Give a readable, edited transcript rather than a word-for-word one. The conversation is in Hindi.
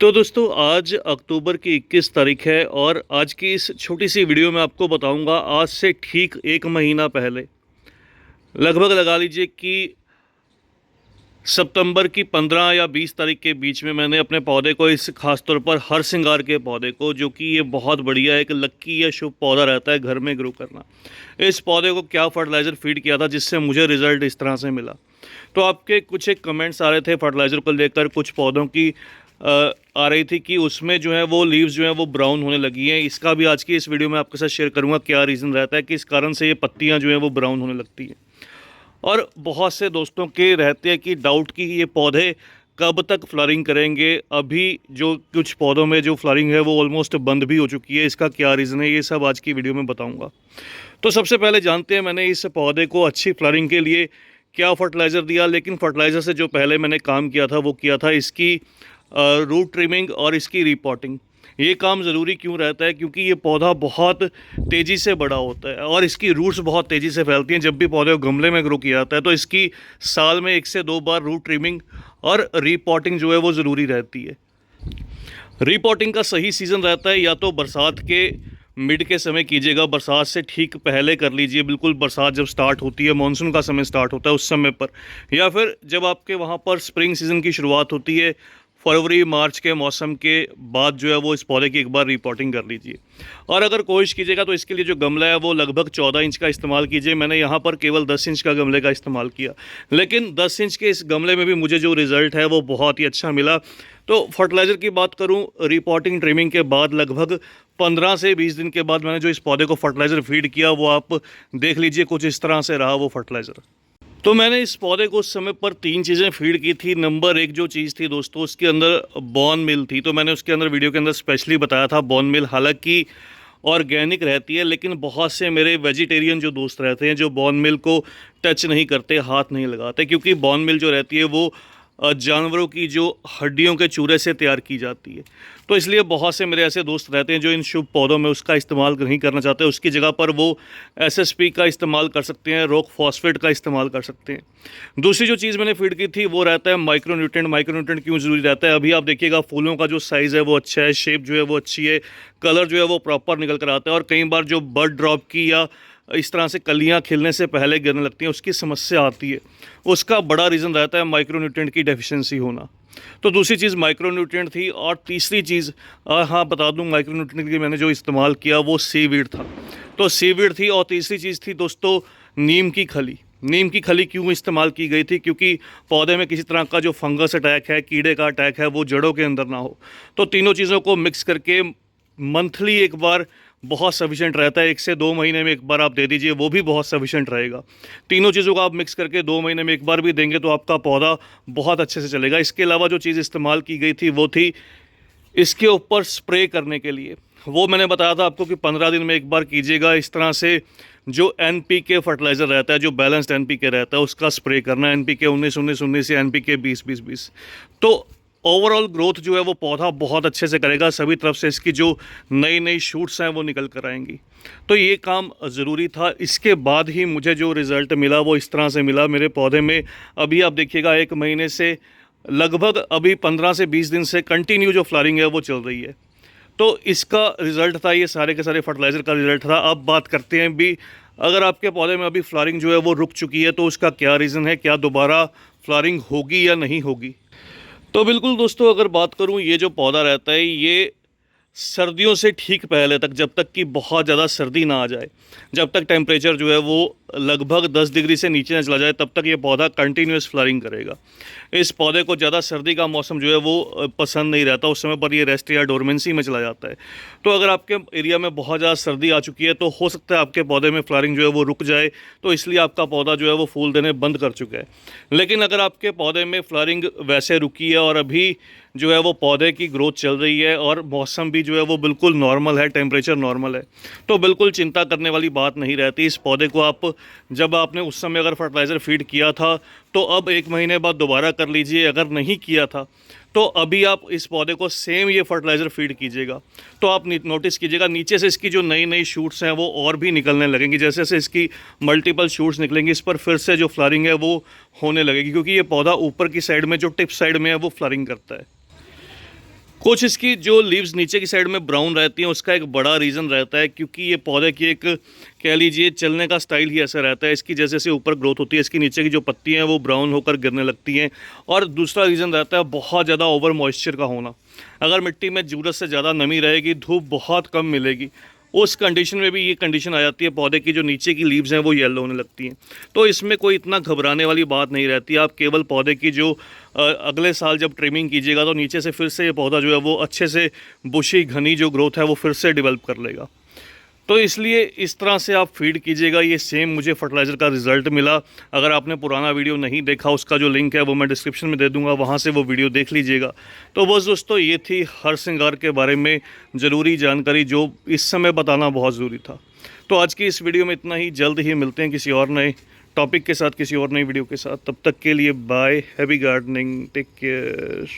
तो दोस्तों आज अक्टूबर की 21 तारीख है और आज की इस छोटी सी वीडियो में आपको बताऊंगा आज से ठीक 1 महीना पहले लगभग लगा लीजिए कि सितंबर की 15 या 20 तारीख के बीच में मैंने अपने पौधे को इस खास तौर पर हर सिंगार के पौधे को, जो कि ये बहुत बढ़िया एक लक्की या शुभ पौधा रहता है घर में ग्रो करना, इस पौधे को क्या फर्टिलाइज़र फीड किया था जिससे मुझे रिज़ल्ट इस तरह से मिला। तो आपके कुछ एक कमेंट्स आ रहे थे फर्टिलाइज़र को लेकर, कुछ पौधों की आ रही थी कि उसमें जो है वो लीव्स जो है वो ब्राउन होने लगी हैं। इसका भी आज की इस वीडियो में आपके साथ शेयर करूंगा क्या रीज़न रहता है कि इस कारण से ये पत्तियां जो हैं वो ब्राउन होने लगती हैं। और बहुत से दोस्तों के रहते हैं कि डाउट कि ये पौधे कब तक फ्लरिंग करेंगे। अभी जो कुछ पौधों में जो फ्लरिंग है वो ऑलमोस्ट बंद भी हो चुकी है, इसका क्या रीज़न है ये सब आज की वीडियो में बताऊँगा। तो सबसे पहले जानते हैं मैंने इस पौधे को अच्छी फ्लरिंग के लिए क्या फर्टिलाइज़र दिया। लेकिन फर्टिलाइज़र से जो पहले मैंने काम किया था वो किया था इसकी रूट ट्रिमिंग और इसकी रिपोर्टिंग। ये काम ज़रूरी क्यों रहता है? क्योंकि ये पौधा बहुत तेज़ी से बड़ा होता है और इसकी रूट्स बहुत तेज़ी से फैलती हैं। जब भी पौधे को गमले में ग्रो किया जाता है तो इसकी साल में 1 से 2 बार रूट ट्रिमिंग और रिपोर्टिंग जो है वो ज़रूरी रहती है। रिपोर्टिंग का सही सीज़न रहता है या तो बरसात के मिड के समय कीजिएगा, बरसात से ठीक पहले कर लीजिए, बिल्कुल बरसात जब स्टार्ट होती है, मानसून का समय स्टार्ट होता है उस समय पर, या फिर जब आपके वहाँ पर स्प्रिंग सीज़न की शुरुआत होती है फरवरी मार्च के मौसम के बाद जो है वो इस पौधे की एक बार रिपोर्टिंग कर लीजिए। और अगर कोशिश कीजिएगा तो इसके लिए जो गमला है वो लगभग 14 इंच का इस्तेमाल कीजिए। मैंने यहाँ पर केवल 10 इंच का गमले का इस्तेमाल किया, लेकिन 10 इंच के इस गमले में भी मुझे जो रिज़ल्ट है वो बहुत ही अच्छा मिला। तो फर्टिलाइज़र की बात करूँ, रिपोर्टिंग ट्रिमिंग के बाद लगभग 15 से 20 दिन के बाद मैंने जो इस पौधे को फर्टिलाइज़र फीड किया वो आप देख लीजिए, कुछ इस तरह से रहा वो फर्टिलाइज़र। तो मैंने इस पौधे को उस समय पर 3 चीज़ें फीड की थी। नंबर 1 जो चीज़ थी दोस्तों, उसके अंदर बोन मिल थी। तो मैंने उसके अंदर वीडियो के अंदर स्पेशली बताया था बोन मिल हालांकि ऑर्गेनिक रहती है, लेकिन बहुत से मेरे वेजिटेरियन जो दोस्त रहते हैं जो बोन मिल को टच नहीं करते, हाथ नहीं लगाते, क्योंकि बोन मिल जो रहती है वो जानवरों की जो हड्डियों के चूरे से तैयार की जाती है। तो इसलिए बहुत से मेरे ऐसे दोस्त रहते हैं जो इन शुभ पौधों में उसका इस्तेमाल नहीं करना चाहते, उसकी जगह पर वो एसएसपी का इस्तेमाल कर सकते हैं, रॉक फॉस्फेट का इस्तेमाल कर सकते हैं। दूसरी जो चीज़ मैंने फीड की थी वो रहता है माइक्रोन्यूट्रिएंट। माइक्रोन्यूट्रिएंट क्यों ज़रूरी रहता है? अभी आप देखिएगा फूलों का जो साइज़ है वो अच्छा है, शेप जो है वो अच्छी है, कलर जो है वो प्रॉपर निकल कर आता है। और कई बार जो बर्ड ड्रॉप की या इस तरह से कलियां खिलने से पहले गिरने लगती हैं उसकी समस्या आती है, उसका बड़ा रीज़न रहता है माइक्रोन्यूट्रिएंट की डेफिशिएंसी होना। तो दूसरी चीज़ माइक्रोन्यूट्रिएंट थी। और तीसरी चीज़ हाँ बता दूं, माइक्रोन्यूट्रिएंट की मैंने जो इस्तेमाल किया वो सीवीड था। तो सीवीड थी। और तीसरी चीज़ थी दोस्तों नीम की खली। नीम की खली क्यों इस्तेमाल की गई थी? क्योंकि पौधे में किसी तरह का जो फंगस अटैक है, कीड़े का अटैक है, वो जड़ों के अंदर ना हो। तो तीनों चीज़ों को मिक्स करके मंथली एक बार बहुत सफिशेंट रहता है। 1 से 2 महीने में एक बार आप दे दीजिए, वो भी बहुत सफिशेंट रहेगा। तीनों चीज़ों को आप मिक्स करके 2 महीने में एक बार भी देंगे तो आपका पौधा बहुत अच्छे से चलेगा। इसके अलावा जो चीज़ इस्तेमाल की गई थी वो थी इसके ऊपर स्प्रे करने के लिए। वो मैंने बताया था आपको कि 15 दिन में एक बार कीजिएगा। इस तरह से जो एनपीके फर्टिलाइज़र रहता है, जो बैलेंस्ड एनपीके रहता है, उसका स्प्रे करना। एनपीके 19-19-19 या एनपीके 20-20-20। तो ओवरऑल ग्रोथ जो है वो पौधा बहुत अच्छे से करेगा। सभी तरफ से इसकी जो नई नई शूट्स हैं वो निकल कर आएंगी। तो ये काम ज़रूरी था। इसके बाद ही मुझे जो रिज़ल्ट मिला वो इस तरह से मिला मेरे पौधे में। अभी आप देखिएगा 1 महीने से लगभग अभी 15 से 20 दिन से कंटिन्यू जो फ्लावरिंग है वो चल रही है। तो इसका रिज़ल्ट था, ये सारे के सारे फर्टिलाइज़र का रिज़ल्ट था। अब बात करते हैं भी, अगर आपके पौधे में अभी फ्लावरिंग जो है वो रुक चुकी है तो उसका क्या रीज़न है, क्या दोबारा फ्लावरिंग होगी या नहीं होगी? तो बिल्कुल दोस्तों, अगर बात करूं, ये जो पौधा रहता है ये सर्दियों से ठीक पहले तक, जब तक कि बहुत ज़्यादा सर्दी ना आ जाए, जब तक टेम्परेचर जो है वो लगभग 10 डिग्री से नीचे ना चला जाए, तब तक ये पौधा कंटिन्यूस फ्लावरिंग करेगा। इस पौधे को ज़्यादा सर्दी का मौसम जो है वो पसंद नहीं रहता, उस समय पर ये रेस्ट या डोरमेंसी में चला जाता है। तो अगर आपके एरिया में बहुत ज़्यादा सर्दी आ चुकी है तो हो सकता है आपके पौधे में फ्लावरिंग जो है वो रुक जाए, तो इसलिए आपका पौधा जो है वो फूल देने बंद कर चुका है। लेकिन अगर आपके पौधे में फ्लावरिंग वैसे रुकी है और अभी जो है वो पौधे की ग्रोथ चल रही है और मौसम भी जो है वो बिल्कुल नॉर्मल है, टेम्परेचर नॉर्मल है, तो बिल्कुल चिंता करने वाली बात नहीं रहती। इस पौधे को आप जब आपने उस समय अगर फर्टिलाइज़र फीड किया था तो अब 1 महीने बाद दोबारा कर लीजिए। अगर नहीं किया था तो अभी आप इस पौधे को सेम ये फर्टिलाइज़र फीड कीजिएगा तो आप नोटिस कीजिएगा नीचे से इसकी जो नई नई शूट्स हैं वो और भी निकलने लगेंगी। जैसे जैसे इसकी मल्टीपल शूट्स निकलेंगी, इस पर फिर से जो फ्लावरिंग है वो होने लगेगी, क्योंकि ये पौधा ऊपर की साइड में जो टिप साइड में है वो फ्लावरिंग करता है। कुछ इसकी जो लीव्स नीचे की साइड में ब्राउन रहती हैं उसका एक बड़ा रीज़न रहता है, क्योंकि ये पौधे की एक कह लीजिए चलने का स्टाइल ही ऐसा रहता है। इसकी जैसे जैसे ऊपर ग्रोथ होती है इसकी नीचे की जो पत्तियां हैं वो ब्राउन होकर गिरने लगती हैं। और दूसरा रीज़न रहता है बहुत ज़्यादा ओवर मॉइस्चर का होना। अगर मिट्टी में ज़रूरत से ज़्यादा नमी रहेगी, धूप बहुत कम मिलेगी, उस कंडीशन में भी ये कंडीशन आ जाती है, पौधे की जो नीचे की लीव्स हैं वो येलो होने लगती हैं। तो इसमें कोई इतना घबराने वाली बात नहीं रहती। आप केवल पौधे की जो अगले साल जब ट्रिमिंग कीजिएगा तो नीचे से फिर से ये पौधा जो है वो अच्छे से बुशी घनी जो ग्रोथ है वो फिर से डेवलप कर लेगा। तो इसलिए इस तरह से आप फीड कीजिएगा। ये सेम मुझे फर्टिलाइज़र का रिज़ल्ट मिला। अगर आपने पुराना वीडियो नहीं देखा उसका जो लिंक है वो मैं डिस्क्रिप्शन में दे दूंगा, वहाँ से वो वीडियो देख लीजिएगा। तो बस दोस्तों ये थी हरसिंगार के बारे में ज़रूरी जानकारी जो इस समय बताना बहुत ज़रूरी था। तो आज की इस वीडियो में इतना ही। जल्द ही मिलते हैं किसी और नए टॉपिक के साथ, किसी और नई वीडियो के साथ। तब तक के लिए bye, happy gardening, take care.